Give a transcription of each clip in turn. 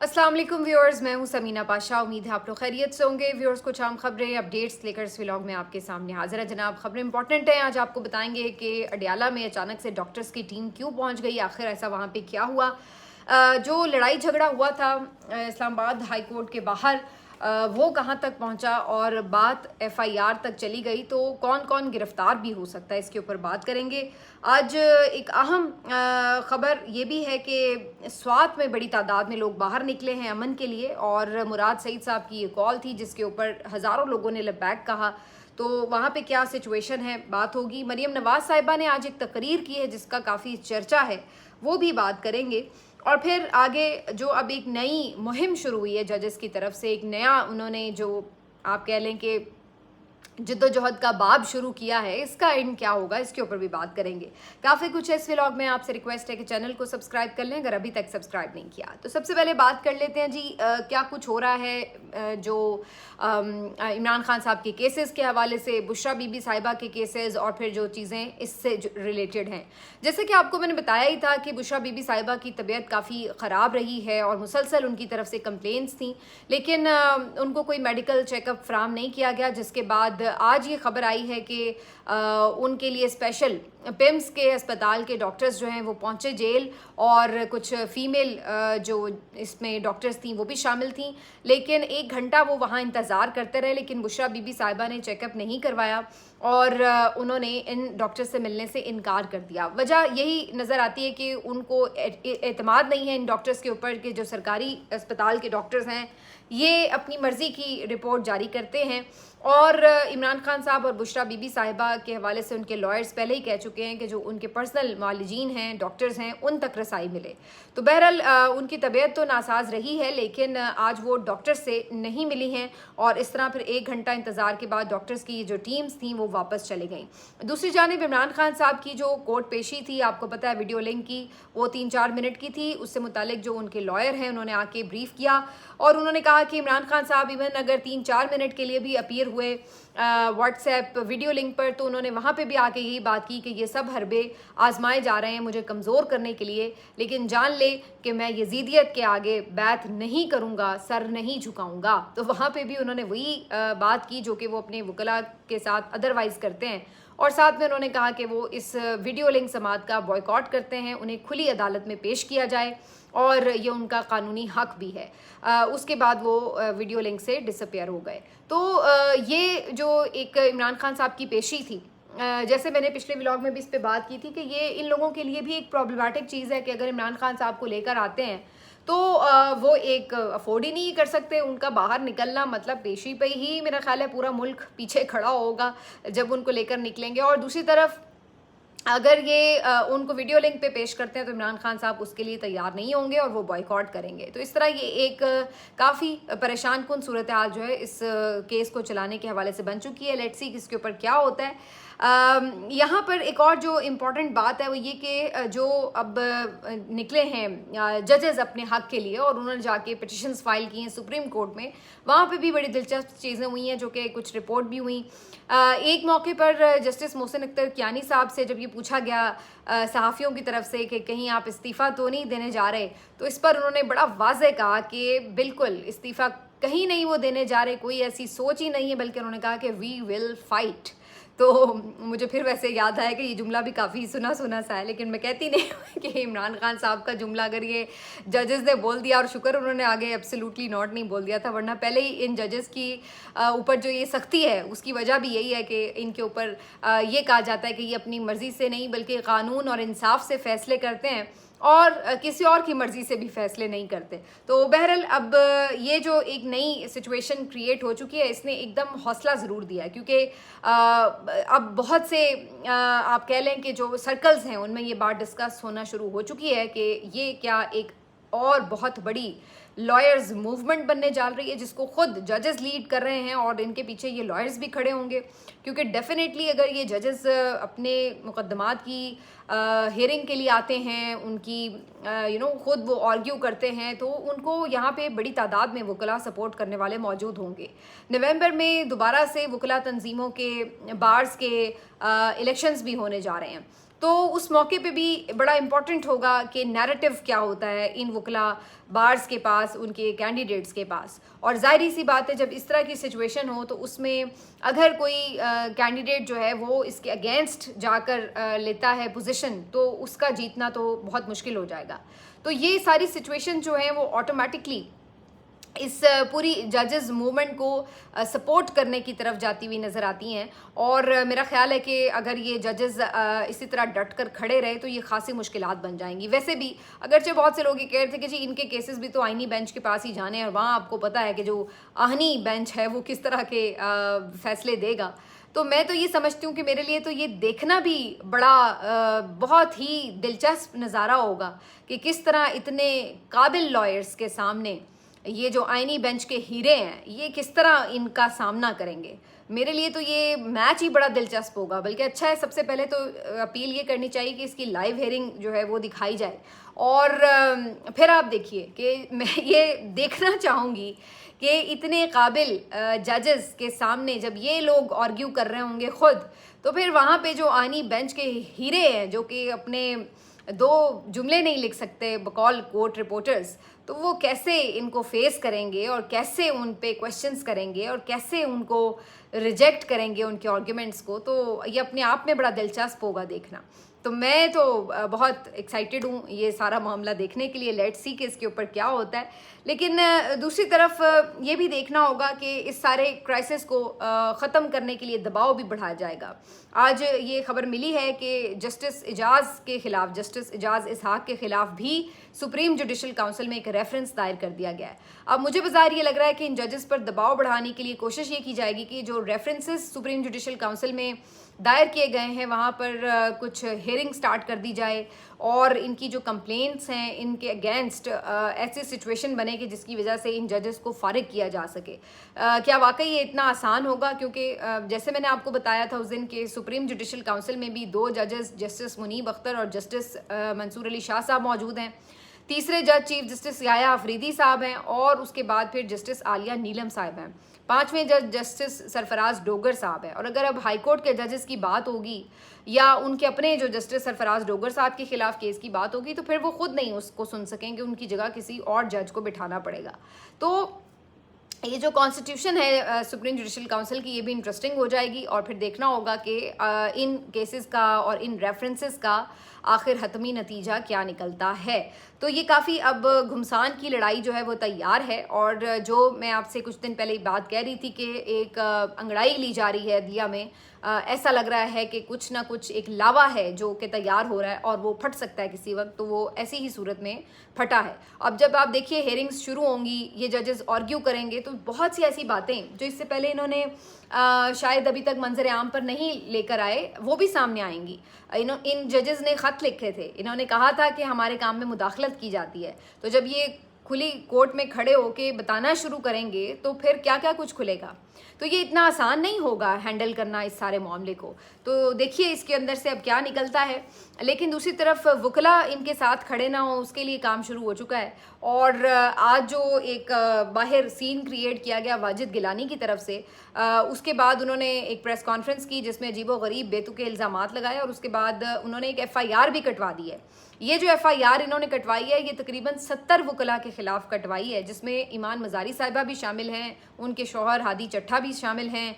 अस्सलाम वालेकुम व्यूअर्स, मैं हूं समीना पाशा। उम्मीद है आप लोग खैरियत से होंगे। व्यूअर्स, कुछ आम खबरें अपडेट्स लेकर इस व्लॉग में आपके सामने हाजिर है। जनाब, खबरें इंपॉर्टेंट हैं। आज आपको बताएंगे कि अडियाला में अचानक से डॉक्टर्स की टीम क्यों पहुंच गई, आखिर ऐसा वहां पे क्या हुआ। जो लड़ाई झगड़ा हुआ था इस्लामाबाद हाई कोर्ट के बाहर, वो कहाँ तक पहुंचा और बात एफआईआर तक चली गई, तो कौन कौन गिरफ्तार भी हो सकता है, इसके ऊपर बात करेंगे। आज एक अहम खबर ये भी है कि स्वात में बड़ी तादाद में लोग बाहर निकले हैं अमन के लिए, और मुराद सईद साहब की ये कॉल थी जिसके ऊपर हज़ारों लोगों ने लबैक कहा। तो वहाँ पे क्या सिचुएशन है, बात होगी। मरीम नवाज साहिबा ने आज एक तकरीर की है जिसका काफ़ी चर्चा है, वो भी बात करेंगे। और फिर आगे जो अब एक नई मुहिम शुरू हुई है जजेस की तरफ से, एक नया उन्होंने जो आप कह लें कि जिद्दोजहद का बाब शुरू किया है, इसका एंड क्या होगा, इसके ऊपर भी बात करेंगे। काफ़ी कुछ है इस व्लॉग में। आपसे रिक्वेस्ट है कि चैनल को सब्सक्राइब कर लें अगर अभी तक सब्सक्राइब नहीं किया। तो सबसे पहले बात कर लेते हैं जी, क्या कुछ हो रहा है जो इमरान खान साहब के केसेस के हवाले से, बुशरा बीबी साहिबा के केसेस, और फिर जो चीज़ें इससे रिलेटेड हैं। जैसे कि आपको मैंने बताया ही था कि बुशरा बीबी साहिबा की तबीयत काफ़ी ख़राब रही है और मुसलसल उनकी तरफ से कंप्लेंट्स थी, लेकिन उनको कोई मेडिकल चेकअप फ्राहम नहीं किया गया, जिसके बाद आज ये खबर आई है कि उनके लिए स्पेशल पिम्स के अस्पताल के डॉक्टर्स जो हैं वो पहुंचे जेल, और कुछ फीमेल जो इसमें डॉक्टर्स थी वो भी शामिल थी। लेकिन 1 घंटा वो वहाँ इंतज़ार करते रहे, लेकिन बुशरा बीबी साहिबा ने चेकअप नहीं करवाया और उन्होंने इन डॉक्टर से मिलने से इनकार कर दिया। वजह यही नज़र आती है कि उनको एतमाद नहीं है इन डॉक्टर्स के ऊपर कि जो सरकारी अस्पताल के डॉक्टर्स हैं ये अपनी मर्ज़ी की रिपोर्ट जारी करते हैं। और इमरान खान साहब और बुशरा बीबी साहिबा के हवाले से उनके लॉयर्स पहले ही कह चुके हैं कि जो उनके पर्सनल मालिजीन हैं, डॉक्टर्स हैं, उन तक रसाई मिले। तो बहरहाल उनकी तबीयत तो नासाज रही है, लेकिन आज वो डॉक्टर से नहीं मिली हैं, और इस तरह फिर 1 घंटा इंतज़ार के बाद डॉक्टर्स की जो टीम्स थी वो वापस चले गई। दूसरी जानिब इमरान खान साहब की जो कोर्ट पेशी थी, आपको पता है वीडियो लिंक की, वो 3-4 मिनट की थी। उससे मुतालिक जो उनके लॉयर हैं उन्होंने आके ब्रीफ किया और उन्होंने कहा कि इमरान खान साहब इवन अगर 3-4 मिनट के लिए भी अपीयर हुए व्हाट्सएप वीडियो लिंक पर, तो उन्होंने वहाँ पे भी आके यही बात की कि ये सब हरबे आजमाए जा रहे हैं मुझे कमज़ोर करने के लिए, लेकिन जान ले कि मैं यजीदियत के आगे बैत नहीं करूँगा, सर नहीं झुकाऊँगा। तो वहाँ पे भी उन्होंने वही बात की जो कि वो अपने वकला के साथ अदरवाइज़ करते हैं, और साथ में उन्होंने कहा कि वो इस वीडियो लिंक समात का बॉयकॉट करते हैं, उन्हें खुली अदालत में पेश किया जाए और ये उनका कानूनी हक भी है। उसके बाद वो वीडियो लिंक से डिसअपियर हो गए। तो ये जो एक इमरान खान साहब की पेशी थी, जैसे मैंने पिछले व्लॉग में भी इस पे बात की थी कि ये इन लोगों के लिए भी एक प्रॉब्लमेटिक चीज़ है कि अगर इमरान खान साहब को लेकर आते हैं तो वो एक अफोर्ड ही नहीं कर सकते। उनका बाहर निकलना मतलब पेशी पे ही मेरा ख्याल है पूरा मुल्क पीछे खड़ा होगा जब उनको लेकर निकलेंगे। और दूसरी तरफ अगर ये उनको वीडियो लिंक पे पेश करते हैं तो इमरान खान साहब उसके लिए तैयार नहीं होंगे और वो बॉयकॉट करेंगे। तो इस तरह ये एक काफ़ी परेशान कुन सूरत हाल जो है इस केस को चलाने के हवाले से बन चुकी है। लेट्स सी इसके ऊपर क्या होता है। यहाँ पर एक और जो इम्पॉर्टेंट बात है वो ये कि जो अब निकले हैं जजेस अपने हक के लिए और उन्होंने जाके पिटिशंस फाइल की हैं सुप्रीम कोर्ट में, वहाँ पे भी बड़ी दिलचस्प चीज़ें हुई हैं जो कि कुछ रिपोर्ट भी हुई। एक मौके पर जस्टिस मोहसिन अख्तर कियानी साहब से जब ये पूछा गया सहाफ़ियों की तरफ से कि कहीं आप इस्तीफ़ा तो नहीं देने जा रहे, तो इस पर उन्होंने बड़ा वाज़ेह कहा कि बिल्कुल इस्तीफ़ा कहीं नहीं वो देने जा रहे, कोई ऐसी सोच ही नहीं है, बल्कि उन्होंने कहा कि वी विल फाइट। तो मुझे फिर वैसे याद आया कि ये जुमला भी काफ़ी सुना सुना सा है, लेकिन मैं कहती नहीं हूँ कि इमरान खान साहब का जुमला अगर ये जजेस ने बोल दिया, और शुक्र उन्होंने आगे एब्सोल्युटली नॉट नहीं बोल दिया था, वरना पहले ही इन जजेस की ऊपर जो ये सख्ती है उसकी वजह भी यही है कि इनके ऊपर ये कहा जाता है कि ये अपनी मर्ज़ी से नहीं बल्कि कानून और इंसाफ से फ़ैसले करते हैं और किसी और की मर्ज़ी से भी फ़ैसले नहीं करते। तो बहरहाल अब ये जो एक नई सिचुएशन क्रिएट हो चुकी है, इसने एकदम हौसला ज़रूर दिया है, क्योंकि अब बहुत से आप कह लें कि जो सर्कल्स हैं उनमें ये बात डिस्कस होना शुरू हो चुकी है कि ये क्या एक और बहुत बड़ी लॉयर्स मूवमेंट बनने जा रही है जिसको खुद जजेस लीड कर रहे हैं, और इनके पीछे ये लॉयर्स भी खड़े होंगे, क्योंकि डेफिनेटली अगर ये जजेस अपने मुकदमात की हियरिंग के लिए आते हैं, उनकी खुद वो आर्ग्यू करते हैं, तो उनको यहाँ पे बड़ी तादाद में वकला सपोर्ट करने वाले मौजूद होंगे। नवंबर में दोबारा से वकला तंजीमों के बार्स के इलेक्शंस भी होने जा रहे हैं, तो उस मौके पे भी बड़ा इम्पॉर्टेंट होगा कि नैरेटिव क्या होता है इन वकला बार्स के पास, उनके कैंडिडेट्स के पास। और ज़ाहिर सी बात है, जब इस तरह की सिचुएशन हो तो उसमें अगर कोई कैंडिडेट जो है वो इसके अगेंस्ट जाकर लेता है पोजीशन, तो उसका जीतना तो बहुत मुश्किल हो जाएगा। तो ये सारी सिचुएशन जो है वो ऑटोमेटिकली इस पूरी जजेस मूवमेंट को सपोर्ट करने की तरफ जाती हुई नज़र आती हैं। और मेरा ख्याल है कि अगर ये जजेस इसी तरह डट कर खड़े रहे तो ये खासी मुश्किलात बन जाएंगी। वैसे भी अगरचे बहुत से लोग ये कह रहे थे कि जी इनके केसेस भी तो आईनी बेंच के पास ही जाने, और वहाँ आपको पता है कि जो आहनी बेंच है वो किस तरह के फैसले देगा। तो मैं तो ये समझती हूँ कि मेरे लिए तो ये देखना भी बड़ा बहुत ही दिलचस्प नज़ारा होगा कि किस तरह इतने काबिल लॉयर्स के सामने ये जो आईनी बेंच के हीरे हैं ये किस तरह इनका सामना करेंगे। मेरे लिए तो ये मैच ही बड़ा दिलचस्प होगा। बल्कि अच्छा है, सबसे पहले तो अपील ये करनी चाहिए कि इसकी लाइव हेयरिंग जो है वो दिखाई जाए। और फिर आप देखिए कि मैं ये देखना चाहूँगी कि इतने काबिल जजेस के सामने जब ये लोग आर्ग्यू कर रहे होंगे खुद, तो फिर वहाँ पे जो आईनी बेंच के हीरे हैं जो कि अपने दो जुमले नहीं लिख सकते बकौल कोर्ट रिपोर्टर्स, तो वो कैसे इनको फेस करेंगे और कैसे उन पे क्वेश्चंस करेंगे और कैसे उनको रिजेक्ट करेंगे उनके आर्ग्यूमेंट्स को। तो ये अपने आप में बड़ा दिलचस्प होगा देखना। तो मैं तो बहुत एक्साइटेड हूँ ये सारा मामला देखने के लिए। लेट्स सी कि इसके ऊपर क्या होता है। लेकिन दूसरी तरफ ये भी देखना होगा कि इस सारे क्राइसिस को ख़त्म करने के लिए दबाव भी बढ़ाया जाएगा। आज ये खबर मिली है कि जस्टिस इजाज़ इसहाक के ख़िलाफ़ भी सुप्रीम जुडिशल काउंसिल में एक रेफरेंस दायर कर दिया गया है। अब मुझे बाज़ार ये लग रहा है कि इन जजेस पर दबाव बढ़ाने के लिए कोशिश ये की जाएगी कि जो रेफरेंसेस सुप्रीम जुडिशल काउंसिल में दायर किए गए हैं वहाँ पर कुछ हेयरिंग स्टार्ट कर दी जाए और इनकी जो कंप्लेंट्स हैं इनके अगेंस्ट ऐसी सिचुएशन बने कि जिसकी वजह से इन जजेस को फारिग किया जा सके। क्या वाकई ये इतना आसान होगा? क्योंकि जैसे मैंने आपको बताया था उस दिन के सुप्रीम जुडिशल काउंसिल में भी दो जजेस, जस्टिस मुनीब अख्तर और जस्टिस मंसूर अली शाह साहब मौजूद हैं। तीसरे जज चीफ जस्टिस याया अफरीदी साहब हैं और उसके बाद फिर जस्टिस आलिया नीलम साहब हैं। पांचवें जज जस्टिस सरफराज डोगर साहब हैं। और अगर अब हाईकोर्ट के जजेस की बात होगी या उनके अपने जो जस्टिस सरफराज डोगर साहब के खिलाफ केस की बात होगी तो फिर वो खुद नहीं उसको सुन सकेंगे, उनकी जगह किसी और जज को बिठाना पड़ेगा। तो ये जो कॉन्स्टिट्यूशन है सुप्रीम जुडिशल काउंसिल की, ये भी इंटरेस्टिंग हो जाएगी। और फिर देखना होगा कि इन केसेस का और इन रेफरेंसेस का आखिर हतमी नतीजा क्या निकलता है। तो ये काफ़ी अब घुमसान की लड़ाई जो है वो तैयार है। और जो मैं आपसे कुछ दिन पहले बात कह रही थी कि एक अंगड़ाई ली जा रही है दिया में, ऐसा लग रहा है कि कुछ ना कुछ एक लावा है जो कि तैयार हो रहा है और वो फट सकता है किसी वक्त। तो वो ऐसी ही सूरत में फटा है। अब जब आप देखिए हेयरिंग्स शुरू होंगी, ये जजेस आर्ग्यू करेंगे, तो बहुत सी ऐसी बातें जो इससे पहले इन्होंने शायद अभी तक मंजर आम पर नहीं लेकर आए वो भी सामने आएंगी। इन जजेस ने ख़त लिखे थे, इन्होंने कहा था कि हमारे काम में मुदाखलत की जाती है। तो जब ये खुली कोर्ट में खड़े होके बताना शुरू करेंगे तो फिर क्या क्या कुछ खुलेगा। तो ये इतना आसान नहीं होगा हैंडल करना इस सारे मामले को। तो देखिए इसके अंदर से अब क्या निकलता है। लेकिन दूसरी तरफ वकला इनके साथ खड़े ना हो उसके लिए काम शुरू हो चुका है। और आज जो एक बाहर सीन क्रिएट किया गया वाजिद गिलानी की तरफ से, उसके बाद उन्होंने एक प्रेस कॉन्फ्रेंस की जिसमें अजीबोगरीब बेतुके इल्ज़ामात लगाए और उसके बाद उन्होंने एक FIR भी कटवा दी है। ये जो FIR इन्होंने कटवाई है ये तकरीबन 70 वकला के खिलाफ कटवाई है, जिसमें ईमान मज़ारी साहिबा भी शामिल हैं, उनके शौहर हादी चट्ठा भी शामिल हैं,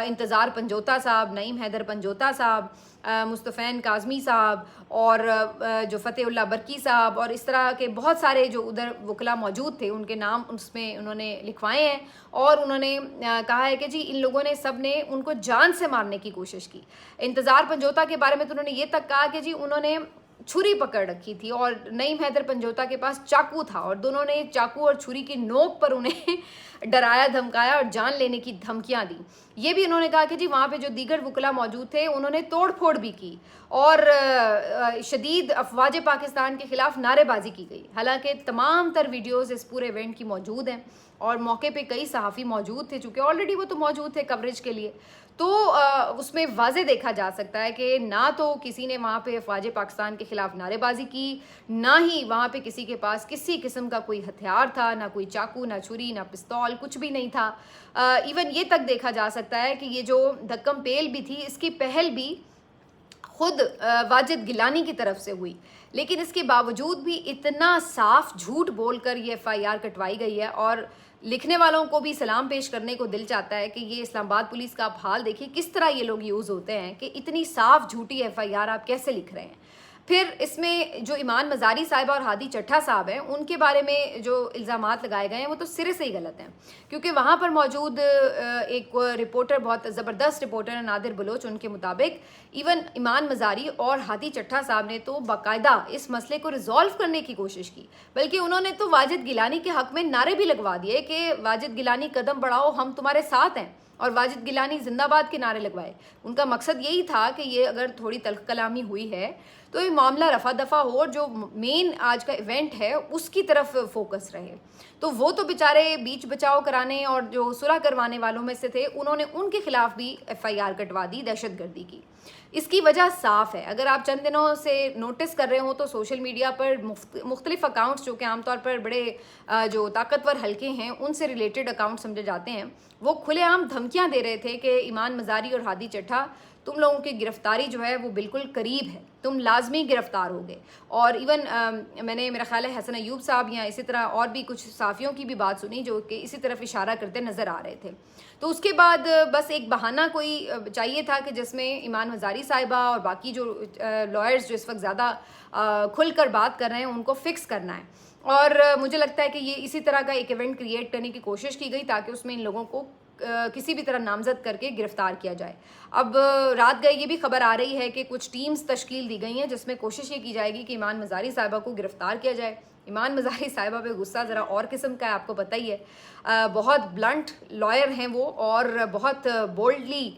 इंतज़ार पंजोता साहब, नईम हैदर पंजोता साहब, मुस्तफ़ैन काज़मी साहब और जो फ़तेहुल्लाह बरकी साहब और इस तरह के बहुत सारे जो उधर वकला मौजूद थे उनके नाम उसमें उन्होंने लिखवाए हैं। और उन्होंने कहा है कि जी इन लोगों ने सब ने उनको जान से मारने की कोशिश की। इंतज़ार पंजोता के बारे में तो उन्होंने ये तक कहा कि जी उन्होंने छुरी पकड़ रखी थी और नईम हैदर पंजोता के पास चाकू था और दोनों ने चाकू और छुरी की नोक पर उन्हें डराया धमकाया और जान लेने की धमकियां दी। ये भी उन्होंने कहा कि जी वहाँ पे जो दीगर वकला मौजूद थे उन्होंने तोड़ फोड़ भी की और शदीद अफवाज पाकिस्तान के खिलाफ नारेबाजी की गई। हालांकि तमाम तर वीडियोज़ इस पूरे इवेंट की मौजूद हैं और मौके पे कई सहाफ़ी मौजूद थे, चूँकि ऑलरेडी वो तो मौजूद थे कवरेज के लिए। तो उसमें वाज़े देखा जा सकता है कि ना तो किसी ने वहाँ पे अफवाज पाकिस्तान के ख़िलाफ़ नारेबाजी की, ना ही वहाँ पे किसी के पास किसी किस्म का कोई हथियार था, ना कोई चाकू, ना छुरी, ना पिस्तौल, कुछ भी नहीं था। इवन ये तक देखा जा सकता है कि ये जो धक्कम पेल भी थी इसकी पहल भी खुद वाजिद गिलानी की तरफ से हुई, लेकिन इसके बावजूद भी इतना साफ झूठ बोलकर ये एफआईआर कटवाई गई है। और लिखने वालों को भी सलाम पेश करने को दिल चाहता है कि ये इस्लामाबाद पुलिस का आप हाल देखिए, किस तरह ये लोग यूज़ होते हैं कि इतनी साफ झूठी एफआईआर आप कैसे लिख रहे हैं। फिर इसमें जो ईमान मज़ारी साहिबा और हादी चट्ठा साहब हैं, उनके बारे में जो इल्ज़ामात लगाए गए हैं वो तो सिरे से ही गलत हैं, क्योंकि वहाँ पर मौजूद एक रिपोर्टर, बहुत ज़बरदस्त रिपोर्टर है नादिर बलोच, उनके मुताबिक इवन ईमान मज़ारी और हादी चट्ठा साहब ने तो बाकायदा इस मसले को रिजॉल्व करने की कोशिश की, बल्कि उन्होंने तो वाजिद गिलानी के हक़ में नारे भी लगवा दिए कि वाजिद गिलानी कदम बढ़ाओ, हम तुम्हारे साथ हैं, और वाजिद गिलानी जिंदाबाद के नारे लगवाए। उनका मकसद यही था कि ये अगर थोड़ी तल्ख कलामी हुई है तो ये मामला रफा दफा हो और जो मेन आज का इवेंट है उसकी तरफ फोकस रहे। तो वो तो बेचारे बीच बचाव कराने और जो सुलह करवाने वालों में से थे, उन्होंने उनके खिलाफ भी एफआईआर कटवा दी दहशतगर्दी की। इसकी वजह साफ है, अगर आप चंद दिनों से नोटिस कर रहे हो तो सोशल मीडिया पर मुख्तलिफ अकाउंट्स जो कि आमतौर पर बड़े जो ताकतवर हल्के हैं उनसे रिलेटेड अकाउंट समझे जाते हैं, वो खुलेआम धमकियां दे रहे थे कि ईमान मज़ारी और हादी चट्ठा, तुम लोगों की गिरफ्तारी जो है वो बिल्कुल करीब है, तुम लाजमी गिरफ्तार होगे। और इवन मैंने, मेरा ख्याल है हसन अयूब साहब या इसी तरह और भी कुछ साफ़ियों की भी बात सुनी जो कि इसी तरफ इशारा करते नज़र आ रहे थे। तो उसके बाद बस एक बहाना कोई चाहिए था कि जिसमें ईमान मज़ारी साहिबा और बाकी जो लॉयर्स जो इस वक्त ज़्यादा खुलकर बात कर रहे हैं उनको फिक्स करना है। और मुझे लगता है कि ये इसी तरह का एक इवेंट क्रिएट करने की कोशिश की गई ताकि उसमें इन लोगों को किसी भी तरह नामजद करके गिरफ्तार किया जाए। अब रात गए ये भी खबर आ रही है कि कुछ टीम्स तश्कील दी गई हैं जिसमें कोशिश ये की जाएगी कि ईमान मज़ारी साहिबा को गिरफ्तार किया जाए। ईमान मज़ारी साहिबा पे गुस्सा ज़रा और किस्म का है, आपको पता ही है, बहुत ब्लंट लॉयर हैं वो और बहुत बोल्डली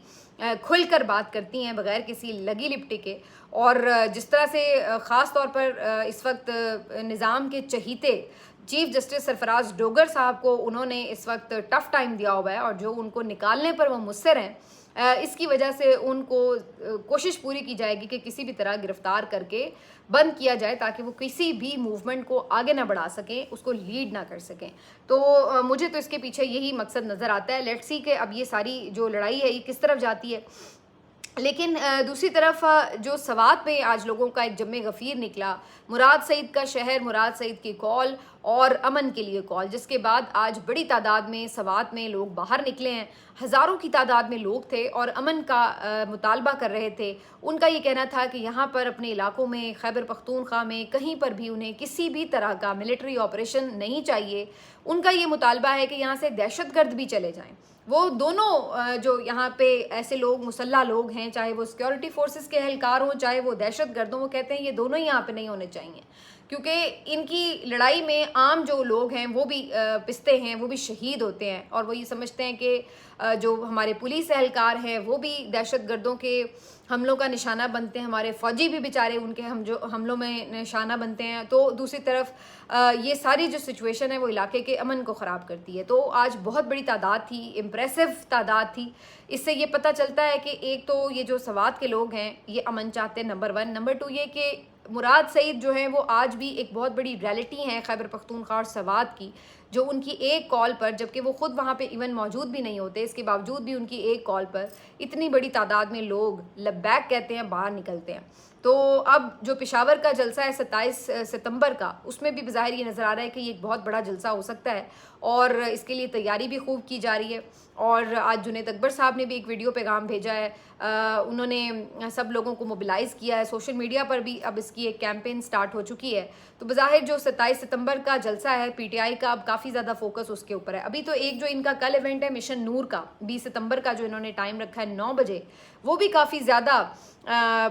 खुलकर बात करती हैं बगैर किसी लगी लिपटी के। और जिस तरह से ख़ास तौर पर इस वक्त निज़ाम के चहीते चीफ जस्टिस सरफराज डोगर साहब को उन्होंने इस वक्त टफ टाइम दिया हुआ है और जो उनको निकालने पर वो मुस्सिर हैं, इसकी वजह से उनको कोशिश पूरी की जाएगी कि किसी भी तरह गिरफ्तार करके बंद किया जाए ताकि वो किसी भी मूवमेंट को आगे ना बढ़ा सकें, उसको लीड ना कर सकें। तो मुझे तो इसके पीछे यही मकसद नज़र आता है। लेट्स सी कि अब ये सारी जो लड़ाई है ये किस तरफ जाती है। लेकिन दूसरी तरफ जो सवात में आज लोगों का एक जम्मे गफ़ीर निकला, मुराद सईद का शहर, मुराद सईद की कॉल और अमन के लिए कॉल, जिसके बाद आज बड़ी तादाद में सवात में लोग बाहर निकले हैं। हज़ारों की तादाद में लोग थे और अमन का मुतालबा कर रहे थे। उनका ये कहना था कि यहाँ पर अपने इलाकों में, खैबर पख्तूनख्वा में कहीं पर भी उन्हें किसी भी तरह का मिलिट्री ऑपरेशन नहीं चाहिए। उनका ये मुतालबा है कि यहाँ से दहशतगर्द भी चले जाएँ। वो दोनों जो यहाँ पे ऐसे लोग, मुसल्ला लोग हैं, चाहे वो सिक्योरिटी फोर्सेस के एहलकार हों, चाहे वो दहशतगर्द हों, वो कहते हैं ये दोनों ही यहाँ पे नहीं होने चाहिए, क्योंकि इनकी लड़ाई में आम जो लोग हैं वो भी पिसते हैं, वो भी शहीद होते हैं। और वो ये समझते हैं कि जो हमारे पुलिस एहलकार हैं वो भी दहशतगर्दों के हमलों का निशाना बनते हैं, हमारे फ़ौजी भी बेचारे उनके हमलों में निशाना बनते हैं। तो दूसरी तरफ ये सारी जो सिचुएशन है वो इलाके के अमन को ख़राब करती है। तो आज बहुत बड़ी तादाद थी, इम्प्रेसिव तादाद थी। इससे ये पता चलता है कि एक तो ये जो सवात के लोग हैं ये अमन चाहते हैं, नंबर 1। नंबर 2 ये कि मुराद सईद जो हैं वो आज भी एक बहुत बड़ी रियलिटी हैं खैबर पख्तूनख्वा और सवात की, जो उनकी एक कॉल पर, जबकि वो खुद वहाँ पे इवन मौजूद भी नहीं होते, इसके बावजूद भी उनकी एक कॉल पर इतनी बड़ी तादाद में लोग लब्बैक कहते हैं बाहर निकलते हैं। तो अब जो पेशावर का जलसा है 27 सितंबर का, उसमें भी बज़ाहिर ये नज़र आ रहा है कि ये एक बहुत बड़ा जलसा हो सकता है और इसके लिए तैयारी भी खूब की जा रही है। और आज जुनैद अकबर साहब ने भी एक वीडियो पैगाम भेजा है, उन्होंने सब लोगों को मोबिलाइज़ किया है। सोशल मीडिया पर भी अब इसकी एक कैंपेन स्टार्ट हो चुकी है। तो बज़ाहिर जो 27 सितंबर का जलसा है पीटीआई का, अब काफ़ी ज़्यादा फोकस उसके ऊपर है। अभी तो एक जो इनका कल इवेंट है मिशन नूर का, 20 सितंबर का, जो इन्होंने टाइम रखा है 9 बजे, वो भी काफ़ी ज़्यादा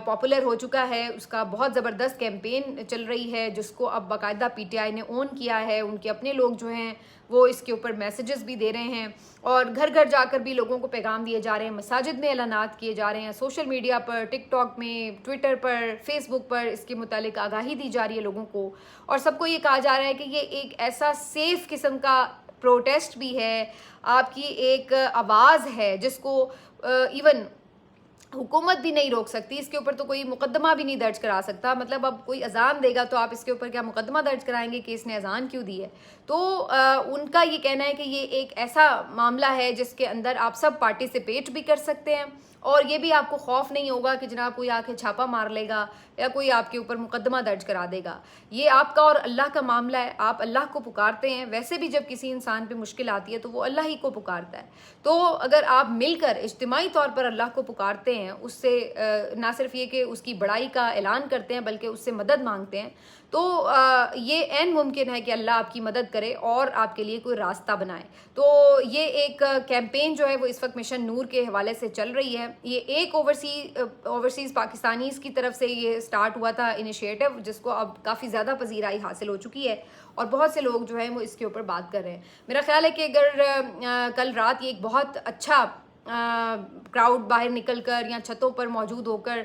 पॉपुलर हो चुका है। उसका बहुत ज़बरदस्त कैंपेन चल रही है जिसको अब बाकायदा पीटीआई ने ऑन किया है। उनके अपने लोग जो हैं वो इसके ऊपर मैसेजेस भी दे रहे हैं और घर घर जाकर भी लोगों को पैगाम दिए जा रहे हैं, मसाजिद में ऐलानात किए जा रहे हैं, सोशल मीडिया पर, टिकटॉक में, ट्विटर पर, फेसबुक पर इसके मुतालिक आगाही दी जा रही है लोगों को। और सबको ये कहा जा रहा है कि ये एक ऐसा सेफ किस्म का प्रोटेस्ट भी है, आपकी एक आवाज़ है जिसको इवन हुकूमत भी नहीं रोक सकती। इसके ऊपर तो कोई मुकदमा भी नहीं दर्ज करा सकता। मतलब अब कोई अजान देगा तो आप इसके ऊपर क्या मुकदमा दर्ज कराएंगे कि इसने अजान क्यों दी है? तो उनका ये कहना है कि ये एक ऐसा मामला है जिसके अंदर आप सब पार्टिसिपेट भी कर सकते हैं और ये भी आपको खौफ नहीं होगा कि जनाब कोई आके छापा मार लेगा या कोई आपके ऊपर मुकदमा दर्ज करा देगा। ये आपका और अल्लाह का मामला है, आप अल्लाह को पुकारते हैं। वैसे भी जब किसी इंसान पे मुश्किल आती है तो वो अल्लाह ही को पुकारता है। तो अगर आप मिलकर इज्तिमाई तौर पर अल्लाह को पुकारते हैं, उससे ना सिर्फ ये कि उसकी बड़ाई का ऐलान करते हैं बल्कि उससे मदद मांगते हैं, तो ये ऐन मुमकिन है कि अल्लाह आपकी मदद करे और आपके लिए कोई रास्ता बनाए। तो ये एक कैंपेन जो है वो इस वक्त मिशन नूर के हवाले से चल रही है। ये एक ओवरसीज़ पाकिस्तानीज़ की तरफ से ये स्टार्ट हुआ था इनिशिएटिव, जिसको अब काफ़ी ज़्यादा पजीराई हासिल हो चुकी है और बहुत से लोग जो हैं वो इसके ऊपर बात कर रहे हैं। मेरा ख्याल है कि अगर कल रात ये एक बहुत अच्छा क्राउड बाहर निकलकर या छतों पर मौजूद होकर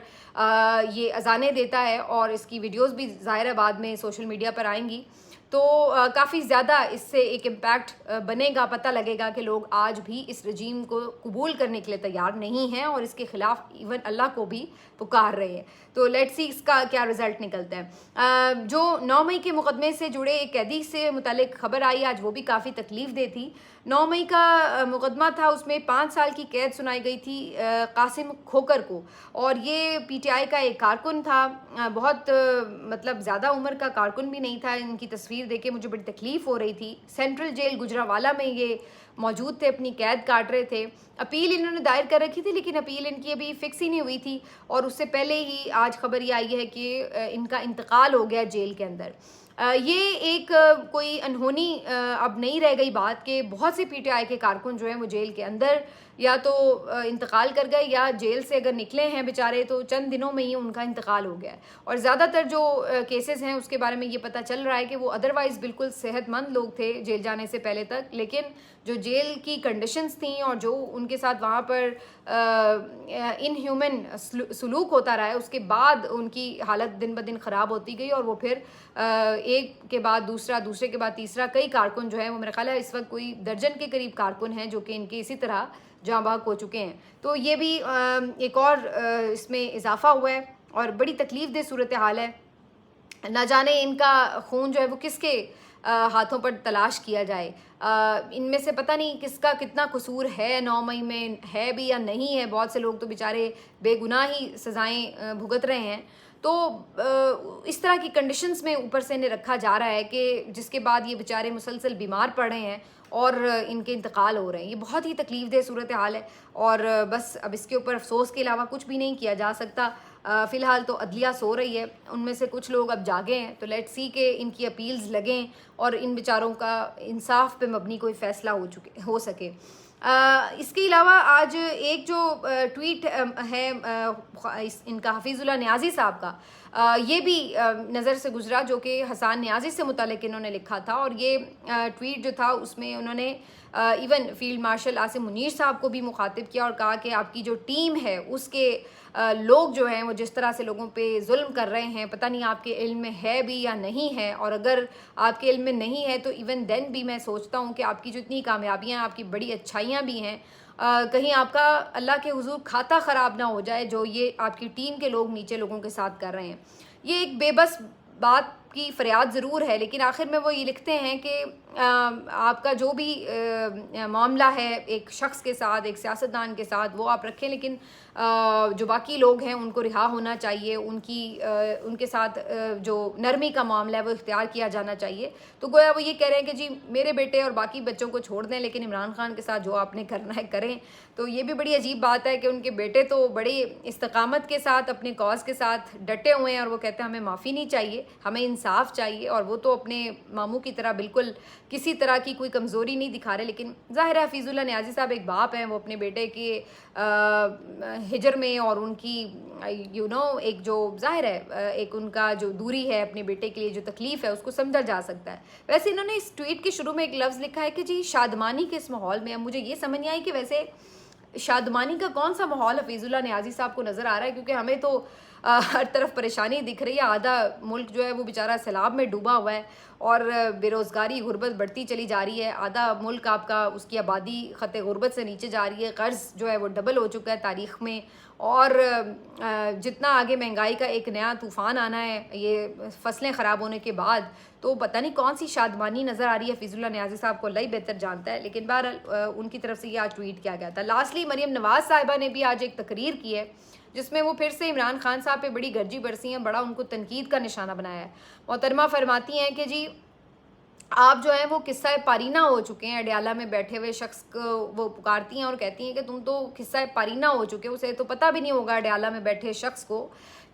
ये अजानें देता है और इसकी वीडियोस भी ज़ाहिर है बाद में सोशल मीडिया पर आएंगी, तो काफ़ी ज़्यादा इससे एक इम्पैक्ट बनेगा। पता लगेगा कि लोग आज भी इस रजीम को कबूल करने के लिए तैयार नहीं हैं और इसके ख़िलाफ़ इवन अल्लाह को भी पुकार रहे हैं। तो लेट्स सी इसका क्या रिज़ल्ट निकलता है। जो 9 मई के मुकदमे से जुड़े एक कैदी से मुतालिक खबर आई आज, वो भी काफ़ी तकलीफ़ दे थी। 9 मई का मुकदमा था, उसमें 5 साल की कैद सुनाई गई थी कासिम खोकर को, और ये पीटीआई का एक कारकुन था। बहुत मतलब ज़्यादा उम्र का कारकुन भी नहीं था। इनकी तस्वीर देख के मुझे बड़ी तकलीफ़ हो रही थी। सेंट्रल जेल गुजरावाला में ये मौजूद थे, अपनी कैद काट रहे थे। अपील इन्होंने दायर कर रखी थी लेकिन अपील इनकी अभी फ़िक्स ही नहीं हुई थी, और उससे पहले ही आज खबर ये आई है कि इनका इंतकाल हो गया जेल के अंदर। ये एक कोई अनहोनी अब नहीं रह गई बात कि बहुत से पीटीआई के कारकुन जो हैं वो जेल के अंदर या तो इंतकाल कर गए या जेल से अगर निकले हैं बेचारे तो चंद दिनों में ही उनका इंतकाल हो गया है। और ज़्यादातर जो केसेस हैं उसके बारे में ये पता चल रहा है कि वो अदरवाइज़ बिल्कुल सेहतमंद लोग थे जेल जाने से पहले तक, लेकिन जो जेल की कंडीशंस थी और जो उनके साथ वहाँ पर इनह्यूमन सलूक होता रहा है, उसके बाद उनकी हालत दिन ब दिन ख़राब होती गई और वो फिर एक के बाद दूसरा, दूसरे के बाद तीसरा, कई कारकुन जो हैं वो मेरा ख्याल है इस वक्त कोई दर्जन के करीब कारकुन हैं जो कि इनके इसी तरह जाँ बहक हो चुके हैं। तो ये भी एक और इसमें इजाफा हुआ है और बड़ी तकलीफ़ दह सूरत हाल है। ना जाने इनका खून जो है वो किसके हाथों पर तलाश किया जाए। इनमें से पता नहीं किसका कितना कसूर है, 9 मई में है भी या नहीं है। बहुत से लोग तो बेचारे बेगुनाह ही सज़ाएँ भुगत रहे हैं। तो इस तरह की कंडीशंस में ऊपर से इन्हें रखा जा रहा है कि जिसके बाद ये बेचारे मुसलसल बीमार पड़ रहे हैं और इनके इंतकाल हो रहे हैं। ये बहुत ही तकलीफ़ दह सूरत हाल है और बस अब इसके ऊपर अफसोस के अलावा कुछ भी नहीं किया जा सकता। फ़िलहाल तो अदलिया सो रही है, उनमें से कुछ लोग अब जागे हैं, तो लेट्स सी के इनकी अपील्स लगें और इन बेचारों का इंसाफ पे मबनी कोई फ़ैसला हो सके। इसके अलावा आज एक जो ट्वीट है इनका हफीज़ुल्लाह नियाज़ी साहब का, ये भी नज़र से गुजरा, जो कि हसन नियाज़ी से मुतालिक इन्होंने लिखा था। और ये ट्वीट जो था उसमें उन्होंने even field marshal Asim Munir साहब को भी मुखातिब किया और कहा कि आपकी जो टीम है उसके लोग जो हैं वो जिस तरह से लोगों पे जुल्म कर रहे हैं, पता नहीं आपके इल्म में है भी या नहीं है, और अगर आपके इल्म में नहीं है तो इवन देन भी मैं सोचता हूँ कि आपकी जो इतनी कामयाबियाँ, आपकी बड़ी अच्छाइयाँ भी हैं, कहीं आपका अल्लाह के हुजूर खाता ख़राब ना हो जाए जो ये आपकी टीम के लोग नीचे लोगों के साथ कर रहे हैं। ये एक बेबस बात की फरियाद ज़रूर है, लेकिन आखिर में वो ये लिखते हैं कि आपका जो भी मामला है एक शख्स के साथ, एक सियासतदान के साथ, वो आप रखें, लेकिन जो बाकी लोग हैं उनको रिहा होना चाहिए, उनके साथ जो नरमी का मामला है वो इख्तियार किया जाना चाहिए। तो गोया वो ये कह रहे हैं कि जी मेरे बेटे और बाकी बच्चों को छोड़ दें, लेकिन इमरान खान के साथ जो आपने करना है करें। तो ये भी बड़ी अजीब बात है कि उनके बेटे तो बड़ी इस्तकामत के साथ अपने कॉज के साथ डटे हुए हैं और वो कहते हैं हमें माफ़ी नहीं चाहिए, हमें इंसाफ चाहिए, और वो तो अपने मामू की तरह बिल्कुल किसी तरह की कोई कमज़ोरी नहीं दिखा रहे। लेकिन ज़ाहिर है हफीज़ुल्लाह नियाज़ी साहब एक बाप हैं, वो अपने बेटे के हिजर में और उनकी एक जो ज़ाहिर है एक उनका जो दूरी है अपने बेटे के लिए जो तकलीफ़ है उसको समझा जा सकता है। वैसे इन्होंने इस ट्वीट के शुरू में एक लफ्ज़ लिखा है कि जी शादमानी के इस माहौल में, अब मुझे ये समझ नहीं आई कि वैसे शादमानी का कौन सा माहौल हफीज़ुल्लाह नियाज़ी साहब को नज़र आ रहा है, क्योंकि हमें तो हर तरफ परेशानी दिख रही है। आधा मुल्क जो है वो बेचारा सैलाब में डूबा हुआ है और बेरोज़गारी गुर्बत बढ़ती चली जा रही है। आधा मुल्क आपका उसकी आबादी ख़त गुर्बत से नीचे जा रही है। कर्ज़ जो है वो डबल हो चुका है तारीख़ में। और जितना आगे महंगाई का एक नया तूफ़ान आना है ये फसलें ख़राब होने के बाद, तो पता नहीं कौन सी शादमानी नज़र आ रही है फ़िज़ुल्लाह नियाज़ी साहब को, अल्लाह ही बेहतर जानता है। लेकिन बहरहाल उनकी तरफ से ये आज ट्वीट किया गया था। लास्टली मरीम नवाज़ साहिबा ने भी आज एक तकरीर की है जिसमें वो फिर से इमरान खान साहब पे बड़ी गर्जी बरसी हैं, बड़ा उनको तनकीद का निशाना बनाया है। मोहतरमा फरमाती हैं कि जी आप जो है वो किस्सा पारीना हो चुके हैं। अडयाला में बैठे हुए शख्स को वो पुकारती हैं और कहती हैं कि तुम तो किस्सा पारीना हो चुके हो। उसे तो पता भी नहीं होगा अडयाला में बैठे शख्स को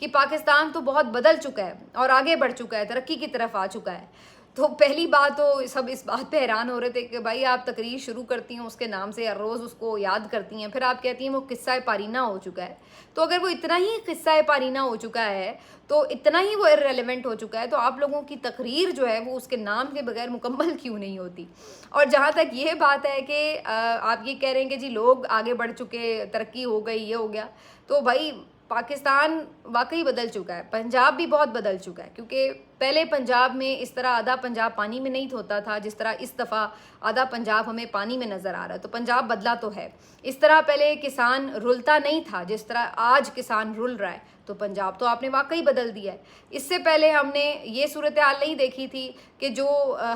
कि पाकिस्तान तो बहुत बदल चुका है और आगे बढ़ चुका है, तरक्की की तरफ आ चुका है। तो पहली बात तो सब इस बात पे हैरान हो रहे थे कि भाई आप तकरीर शुरू करती हैं उसके नाम से, हर रोज़ उसको याद करती हैं, फिर आप कहती हैं वो किस्सा पारीना हो चुका है। तो अगर वो इतना ही किस्सा पारीना हो चुका है, तो इतना ही वो इररेलेवेंट हो चुका है, तो आप लोगों की तकरीर जो है वो उसके नाम के बगैर मुकम्मल क्यों नहीं होती। और जहाँ तक ये बात है कि आप ये कह रहे हैं कि जी लोग आगे बढ़ चुके, तरक्की हो गई, ये हो गया, तो भाई पाकिस्तान वाकई बदल चुका है। पंजाब भी बहुत बदल चुका है, क्योंकि पहले पंजाब में इस तरह आधा पंजाब पानी में नहीं धोता था जिस तरह इस दफ़ा आधा पंजाब हमें पानी में नज़र आ रहा है। तो पंजाब बदला तो है। इस तरह पहले किसान रुलता नहीं था जिस तरह आज किसान रुल रहा है। तो पंजाब तो आपने वाकई बदल दिया है। इससे पहले हमने ये सूरत हाल नहीं देखी थी कि जो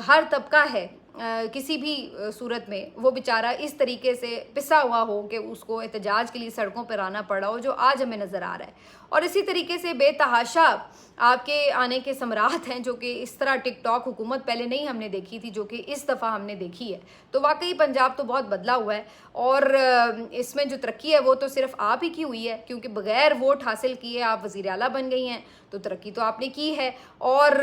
हर तबका है किसी भी सूरत में वो बेचारा इस तरीके से पिसा हुआ हो कि उसको एहतजाज के लिए सड़कों पर आना पड़ा हो, जो आज हमें नज़र आ रहा है। और इसी तरीके से बेतहाशा आपके आने के समरात हैं जो कि इस तरह टिकटॉक हुकूमत पहले नहीं हमने देखी थी, जो कि इस दफ़ा हमने देखी है। तो वाकई पंजाब तो बहुत बदला हुआ है और इसमें जो तरक्की है वो तो सिर्फ आप ही की हुई है, क्योंकि बग़ैर वोट हासिल किए आप वज़ीर आला बन गई हैं, तो तरक्की तो आपने की है। और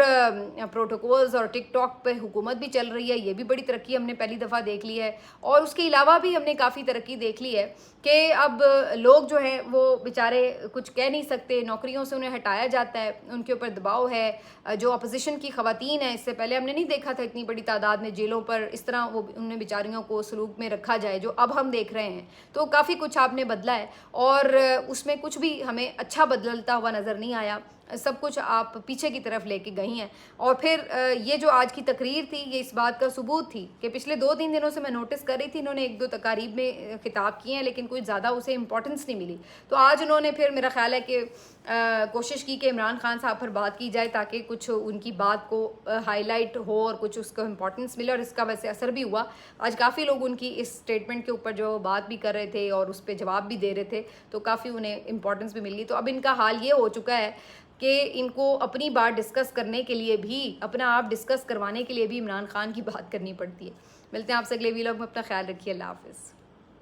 प्रोटोकॉल्स और टिकटॉक पे हुकूमत भी चल रही है, ये भी बड़ी तरक्की हमने पहली दफ़ा देख ली है। और उसके अलावा भी हमने काफ़ी तरक्की देख ली है कि अब लोग जो हैं वो बेचारे कुछ कह नहीं सकते, नौकरियों से उन्हें हटाया जाता है, उनके ऊपर दबाव है। जो अपोजिशन की ख़वातीन है, इससे पहले हमने नहीं देखा था इतनी बड़ी तादाद में जेलों पर इस तरह वो उन्हें बेचारियों को सलूक में रखा जाए, जो अब हम देख रहे हैं। तो काफ़ी कुछ आपने बदला है और उसमें कुछ भी हमें अच्छा बदलता हुआ नज़र नहीं आया। सब कुछ आप पीछे की तरफ लेके गई हैं। और फिर ये जो आज की तकरीर थी ये इस बात का सबूत थी कि पिछले 2-3 दिनों से मैं नोटिस कर रही थी, इन्होंने 1-2 तकारीब में खिताब किए हैं लेकिन कोई ज़्यादा उसे इम्पोर्टेंस नहीं मिली। तो आज उन्होंने फिर मेरा ख्याल है कि कोशिश की कि इमरान खान साहब पर बात की जाए ताकि कुछ उनकी बात को हाईलाइट हो और कुछ उसको इम्पोर्टेंस मिले, और इसका वैसे असर भी हुआ। आज काफ़ी लोग उनकी इस स्टेटमेंट के ऊपर जो बात भी कर रहे थे और उस पर जवाब भी दे रहे थे, तो काफ़ी उन्हें इम्पोर्टेंस भी मिल गई। तो अब इनका हाल ये हो चुका है कि इनको अपनी बात डिस्कस करने के लिए भी, अपना आप डिस्कस करवाने के लिए भी इमरान खान की बात करनी पड़ती है। मिलते हैं आपसे अगले वीडियो में, अपना ख्याल रखिए, अल्लाह हाफ़िज़।